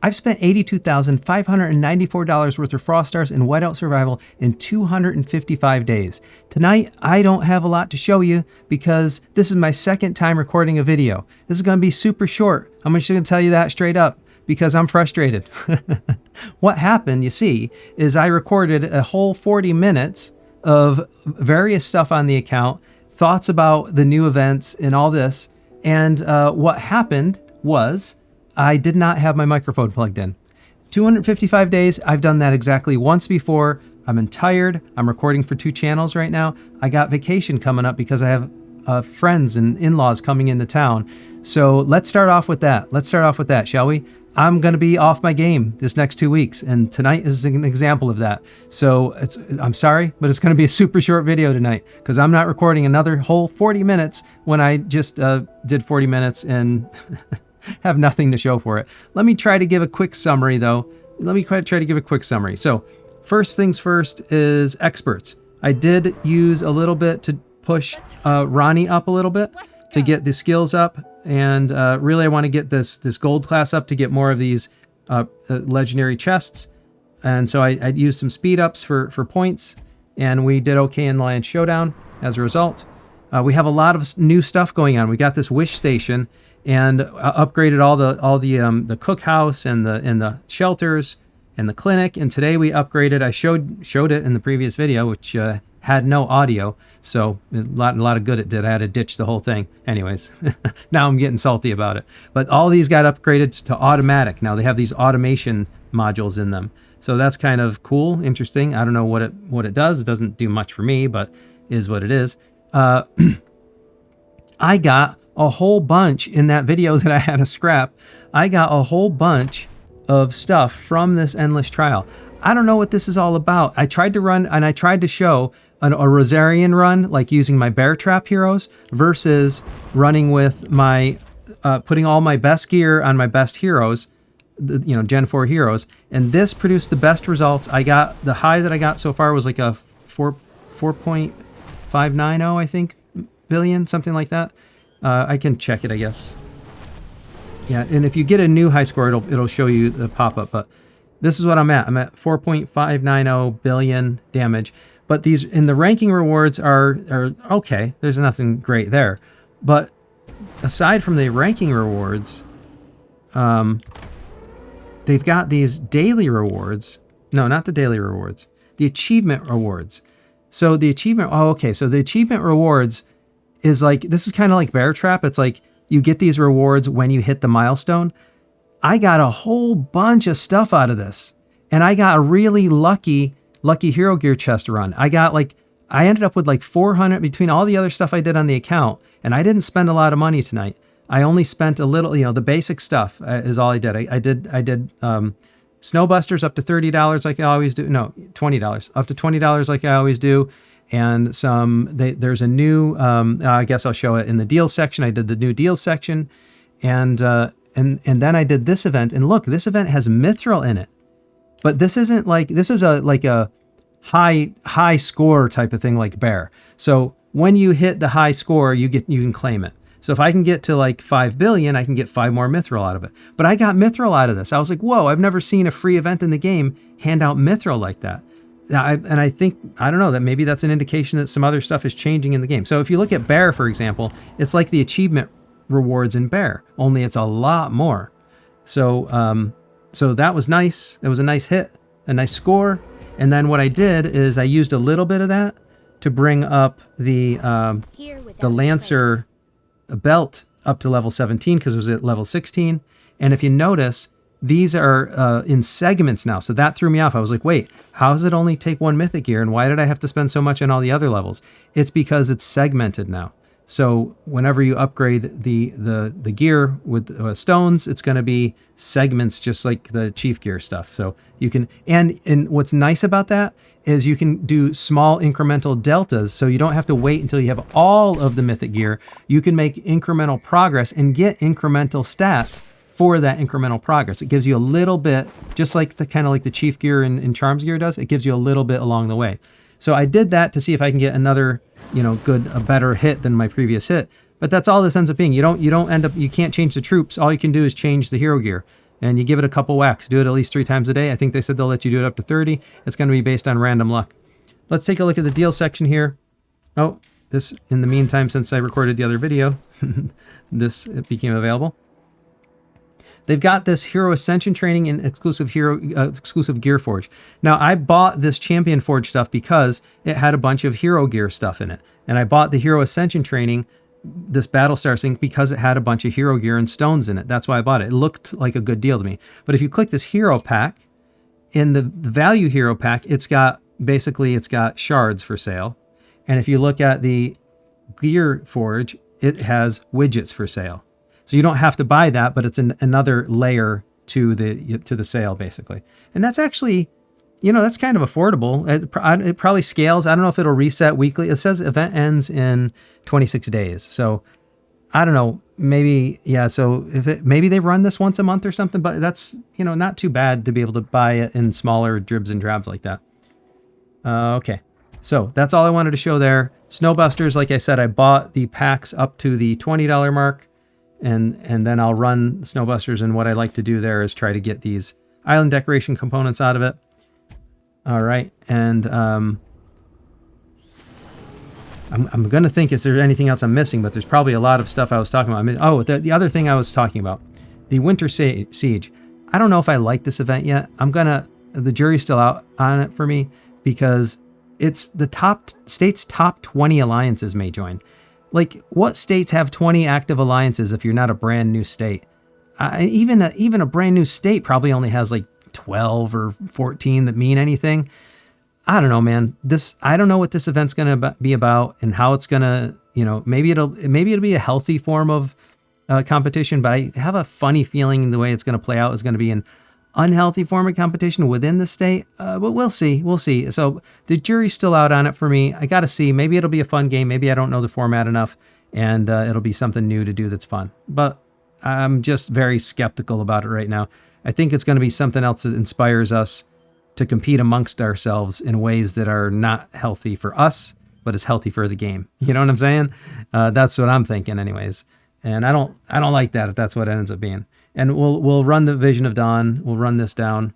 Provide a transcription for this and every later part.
I've spent $82,594 worth of Frost Stars in Whiteout Survival in 255 days. Tonight, I don't have a lot to show you because this is my second time recording a video. This is going to be super short. I'm just going to tell you that straight up because I'm frustrated. What happened, you see, is I recorded a whole 40 minutes of various stuff on the account, thoughts about the new events and all this. And what happened was I did not have my microphone plugged in. 255 days, I've done that exactly once before. I'm tired. I'm recording for 2 channels right now. I got vacation coming up because I have friends and in-laws coming into town. So let's start off with that. Let's start off with that, shall we? I'm going to be off my game this next 2 weeks, and tonight is an example of that. So I'm sorry, but it's going to be a super short video tonight because I'm not recording another whole 40 minutes when I just did 40 minutes and have nothing to show for it. Let me try to give a quick summary, though. So first things first is experts. I did use a little bit to push Ronnie up a little bit to get the skills up. And really, I want to get this gold class up to get more of these legendary chests. And so I used some speed ups for points, and we did okay in Lion Showdown as a result. We have a lot of new stuff going on. We got this wish station and upgraded all the cookhouse and the shelters and the clinic. And today we upgraded. I showed it in the previous video, which had no audio, so a lot of good it did. I had to ditch the whole thing. Anyways, now I'm getting salty about it. But all these got upgraded to automatic. Now they have these automation modules in them. So that's kind of cool, interesting. I don't know what it does. It doesn't do much for me, but is what it is. I got a whole bunch in that video that I had to scrap. I got a whole bunch of stuff from this endless trial. I don't know what this is all about. I tried to run and I tried to show a Rosarian run, like using my bear trap heroes versus running with my, putting all my best gear on my best heroes, Gen 4 heroes. And this produced the best results. I got, the high that I got so far was like a 4.590, I think, billion, something like that. I can check it, I guess. Yeah, and if you get a new high score, it'll show you the pop-up, but this is what I'm at. I'm at 4.590 billion damage. But these in the ranking rewards are okay. There's nothing great there. But aside from the ranking rewards, they've got these daily rewards. No, not the daily rewards. The achievement rewards. So the achievement, so the achievement rewards is like, this is kind of like Bear Trap. It's like you get these rewards when you hit the milestone. I got a whole bunch of stuff out of this. And I got a really lucky hero gear chest run. I ended up with like 400 between all the other stuff I did on the account. And I didn't spend a lot of money tonight. I only spent a little, the basic stuff is all I did. I did Snowbusters up to $30 like I always do. No, $20. Up to $20 like I always do. And there's a new, I guess I'll show it in the deals section. I did the new deals section. And then I did this event. And look, this event has Mithril in it. But this isn't like, this is like a high score type of thing like Bear. So when you hit the high score, you can claim it. So if I can get to like 5 billion, I can get 5 more Mithril out of it. But I got Mithril out of this. I was like, whoa, I've never seen a free event in the game hand out Mithril like that. I think, I don't know, that maybe that's an indication that some other stuff is changing in the game. So if you look at Bear, for example, it's like the achievement rewards in Bear, only it's a lot more. So that was nice. It was a nice hit, a nice score. And then what I did is I used a little bit of that to bring up the Lancer belt up to level 17 because it was at level 16. And if you notice, these are in segments now. So that threw me off. I was like, wait, how does it only take 1 mythic gear? And why did I have to spend so much on all the other levels? It's because it's segmented now. So whenever you upgrade the gear with stones, it's going to be segments just like the chief gear stuff. So you can, and what's nice about that is you can do small incremental deltas. So you don't have to wait until you have all of the mythic gear. You can make incremental progress and get incremental stats for that incremental progress. It gives you a little bit, just like the kind of like the chief gear in Charms gear does. It gives you a little bit along the way. So I did that to see if I can get another, a better hit than my previous hit. But that's all this ends up being. You can't change the troops. All you can do is change the hero gear. and you give it a couple whacks. Do it at least 3 times a day. I think they said they'll let you do it up to 30. It's going to be based on random luck. Let's take a look at the deal section here. Oh, this, in the meantime, since I recorded the other video, it became available. They've got this Hero Ascension training and exclusive Gear Forge. Now, I bought this Champion Forge stuff because it had a bunch of Hero Gear stuff in it. And I bought the Hero Ascension training, this Battlestar thing, because it had a bunch of Hero Gear and stones in it. That's why I bought it. It looked like a good deal to me. But if you click this Hero Pack, in the Value Hero Pack, it's got shards for sale. And if you look at the Gear Forge, it has widgets for sale. So you don't have to buy that, but it's another layer to the sale, basically. And that's actually, that's kind of affordable. It probably scales. I don't know if it'll reset weekly. It says event ends in 26 days. So I don't know, maybe, yeah. So maybe they run this once a month or something, but that's, not too bad to be able to buy it in smaller dribs and drabs like that. Okay. So that's all I wanted to show there. Snowbusters, like I said, I bought the packs up to the $20 mark. And then I'll run Snowbusters, and what I like to do there is try to get these island decoration components out of it. All right, and I'm going to think if there's anything else I'm missing, but there's probably a lot of stuff I was talking about. The other thing I was talking about, the Winter Siege. I don't know if I like this event yet. The jury's still out on it for me because it's the state's top 20 alliances may join. Like, what states have 20 active alliances if you're not a brand new state? Even a brand new state probably only has like 12 or 14 that mean anything. I don't know, man. I don't know what this event's going to be about and how it's going to, maybe it'll be a healthy form of competition, but I have a funny feeling the way it's going to play out is going to be an unhealthy form of competition within the state. But we'll see. We'll see. So the jury's still out on it for me. I got to see. Maybe it'll be a fun game. Maybe I don't know the format enough, and it'll be something new to do that's fun. But I'm just very skeptical about it right now. I think it's going to be something else that inspires us to compete amongst ourselves in ways that are not healthy for us, but is healthy for the game. You know what I'm saying? That's what I'm thinking anyways. And I don't like that if that's what it ends up being. And we'll run the Vision of Dawn. We'll run this down.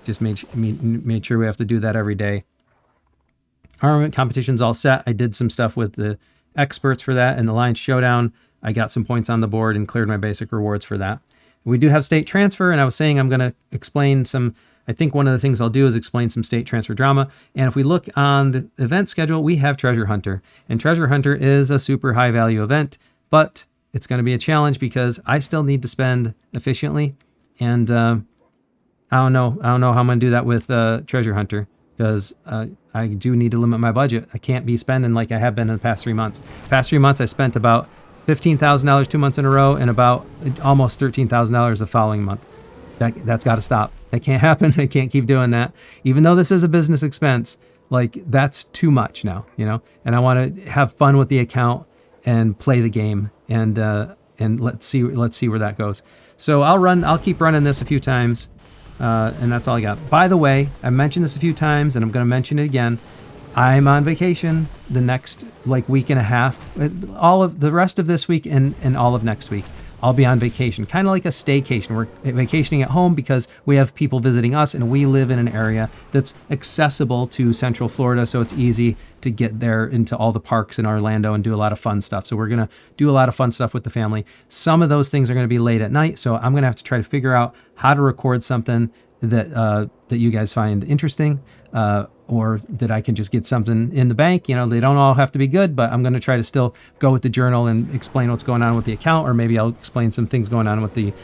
Just made sure we have to do that every day. Armament competition's all set. I did some stuff with the experts for that. And the Alliance Showdown, I got some points on the board and cleared my basic rewards for that. We do have state transfer, and I was saying I'm going to explain some. I think one of the things I'll do is explain some state transfer drama. And if we look on the event schedule, we have Treasure Hunter. And Treasure Hunter is a super high value event, but it's going to be a challenge because I still need to spend efficiently. And I don't know how I'm going to do that with Treasure Hunter because I do need to limit my budget. I can't be spending like I have been in the past 3 months. Past 3 months, I spent about $15,000 2 months in a row and about almost $13,000 the following month. That's got to stop. That can't happen. I can't keep doing that. Even though this is a business expense, like that's too much now, and I want to have fun with the account and play the game and let's see where that goes. So I'll keep running this a few times. And that's all I got. By the way, I mentioned this a few times and I'm going to mention it again. I'm on vacation the next week and a half, all of the rest of this week and all of next week. I'll be on vacation, kind of like a staycation. We're vacationing at home because we have people visiting us and we live in an area that's accessible to Central Florida. So it's easy to get there into all the parks in Orlando and do a lot of fun stuff. So we're going to do a lot of fun stuff with the family. Some of those things are going to be late at night. So I'm going to have to try to figure out how to record something that you guys find interesting, or that I can just get something in the bank. They don't all have to be good, but I'm going to try to still go with the journal and explain what's going on with the account, or maybe I'll explain some things going on with the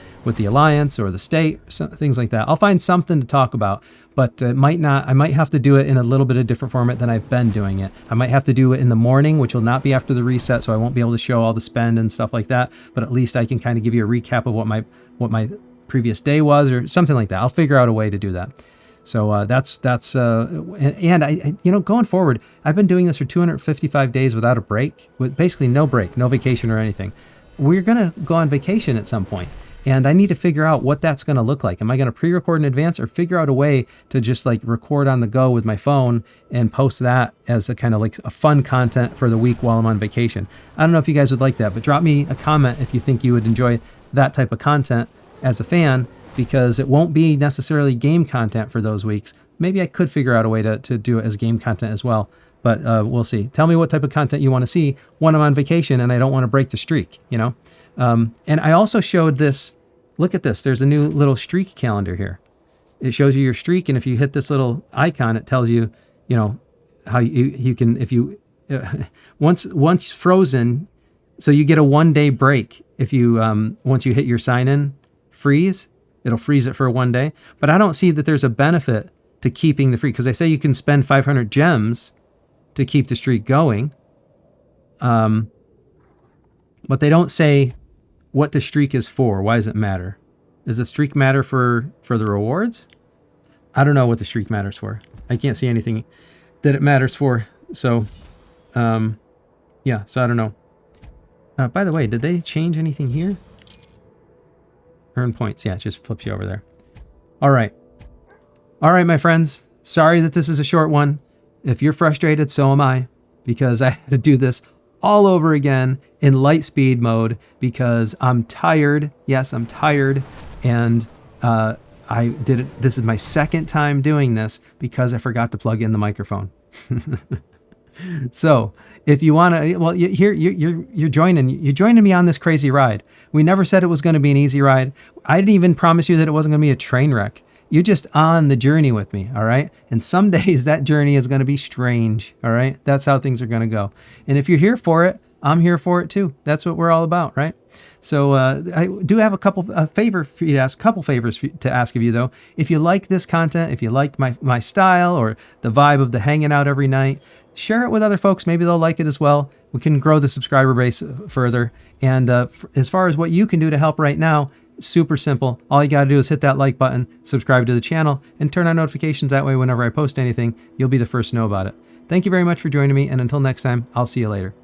alliance or the state, or things like that. I'll find something to talk about, but I might have to do it in a little bit of different format than I've been doing it. I might have to do it in the morning, which will not be after the reset, so I won't be able to show all the spend and stuff like that, but at least I can kind of give you a recap of what my previous day was or something like that. I'll figure out a way to do that. So that's going forward, I've been doing this for 255 days without a break, with basically no break, no vacation or anything. We're going to go on vacation at some point, and I need to figure out what that's going to look like. Am I going to pre-record in advance or figure out a way to just record on the go with my phone and post that as a kind of a fun content for the week while I'm on vacation? I don't know if you guys would like that, but drop me a comment if you think you would enjoy that type of content as a fan. because it won't be necessarily game content for those weeks. Maybe I could figure out a way to do it as game content as well, but we'll see. Tell me what type of content you want to see when I'm on vacation and I don't want to break the streak, you know? And I also showed this. Look at this. There's a new little streak calendar here. It shows you your streak, and if you hit this little icon, it tells you, you know, how you can, if you, once frozen, so you get a 1-day break. If you, once you hit your sign in freeze, it'll freeze it for 1 day. But I don't see that there's a benefit to keeping the freak, because they say you can spend 500 gems to keep the streak going. But they don't say what the streak is for. Why does it matter? Does the streak matter for the rewards? I don't know what the streak matters for. I can't see anything that it matters for. So, yeah, so I don't know. By the way, did they change anything here? Earn points. Yeah, it just flips you over there. All right. All right, my friends. Sorry that this is a short one. If you're frustrated, so am I, because I had to do this all over again in light speed mode because I'm tired. Yes, I'm tired. And I did it. This is my second time doing this because I forgot to plug in the microphone. So if you want to, well, you're joining me on this crazy ride. We never said it was going to be an easy ride. I didn't even promise you that it wasn't going to be a train wreck. You're just on the journey with me, all right? And some days that journey is going to be strange, all right? That's how things are going to go. And if you're here for it, I'm here for it too. That's what we're all about, right? So I do have a favor for you to ask, couple favors to ask of you though. If you like this content, if you like my style or the vibe of the hanging out every night, share it with other folks. Maybe they'll like it as well. We can grow the subscriber base further. And as far as what you can do to help right now, super simple. All you got to do is hit that like button, subscribe to the channel, and turn on notifications. That way, whenever I post anything, you'll be the first to know about it. Thank you very much for joining me. And until next time, I'll see you later.